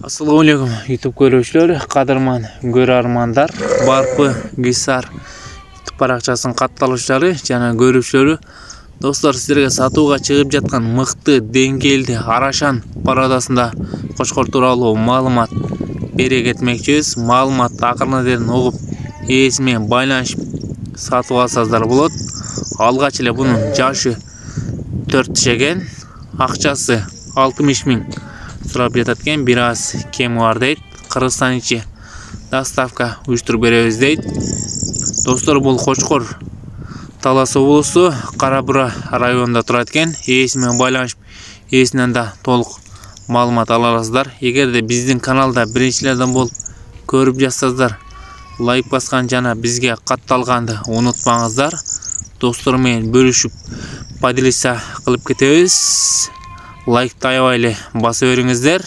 Assalamu alaikum YouTube көрүүчүлөр, кадырман көрөрмандар, Барпы Гисар YouTube паракчасынын катталуучулары жана көрүүчүлөрү. Достор, сиздерге сатууга чыгып жаткан мыкты деңгээлди арашан парадасында кочкор тууралуу маалымат бере кетмекчибиз. Маалыматты акырын угуп, ээси менен байланышып сатып алсаңыздар болот. Алгач эле бунун жашы 4 экен, акчасы 60 миң сурап жатат экен, бир аз кеми бар дейт. Кыргызстан ичи доставка уюштуруп беребиз дейт. Достор, бул Кочкор Талас облусу Кара Бура районунда турат экен. Ээси менен байланышып, ээсинен да толук маалымат ала аласыздар. Эгерде биздин каналда биринчилерден болуп көрүп жатсаңыздар, лайк баскан жана бизге катталганды унутпаңыздар. Достор менен бөлүшүп, поделиться кылып кетебиз. Лайкты аябай эле баса бериңиздер.